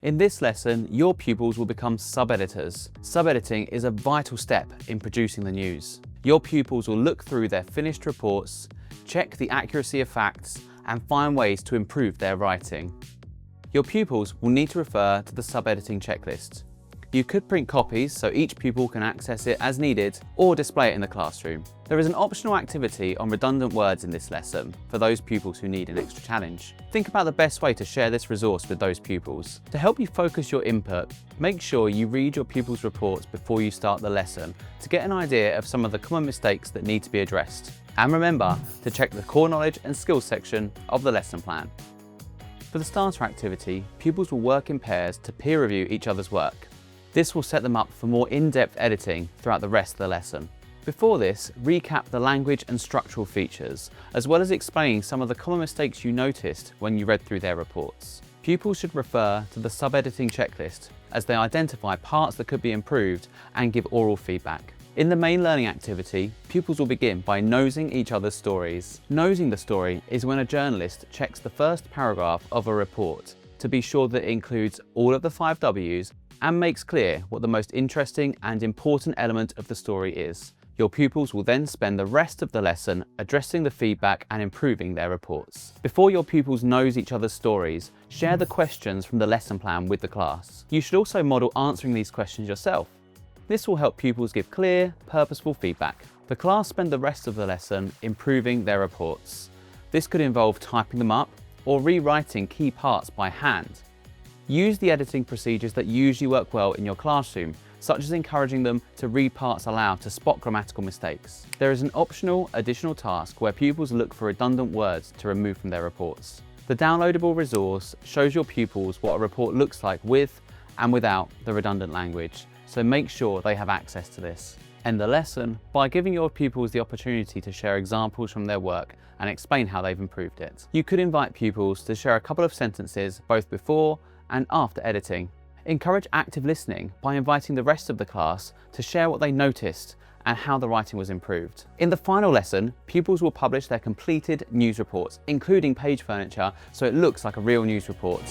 In this lesson, your pupils will become sub-editors. Sub-editing is a vital step in producing the news. Your pupils will look through their finished reports, check the accuracy of facts, and find ways to improve their writing. Your pupils will need to refer to the sub-editing checklist. You could print copies so each pupil can access it as needed or display it in the classroom. There is an optional activity on redundant words in this lesson for those pupils who need an extra challenge. Think about the best way to share this resource with those pupils. To help you focus your input, make sure you read your pupils' reports before you start the lesson to get an idea of some of the common mistakes that need to be addressed. And remember to check the core knowledge and skills section of the lesson plan. For the starter activity, pupils will work in pairs to peer review each other's work. This will set them up for more in-depth editing throughout the rest of the lesson. Before this, recap the language and structural features, as well as explaining some of the common mistakes you noticed when you read through their reports. Pupils should refer to the sub-editing checklist as they identify parts that could be improved and give oral feedback. In the main learning activity, pupils will begin by nosing each other's stories. Nosing the story is when a journalist checks the first paragraph of a report to be sure that it includes all of the 5 W's and makes clear what the most interesting and important element of the story is. Your pupils will then spend the rest of the lesson addressing the feedback and improving their reports. Before your pupils nose each other's stories, share the questions from the lesson plan with the class. You should also model answering these questions yourself. This will help pupils give clear, purposeful feedback. The class spend the rest of the lesson improving their reports. This could involve typing them up or rewriting key parts by hand. Use the editing procedures that usually work well in your classroom, such as encouraging them to read parts aloud to spot grammatical mistakes. There is an optional additional task where pupils look for redundant words to remove from their reports. The downloadable resource shows your pupils what a report looks like with and without the redundant language, so make sure they have access to this. End the lesson by giving your pupils the opportunity to share examples from their work and explain how they've improved it. You could invite pupils to share a couple of sentences both before and after editing. Encourage active listening by inviting the rest of the class to share what they noticed and how the writing was improved. In the final lesson, pupils will publish their completed news reports, including page furniture, so it looks like a real news report.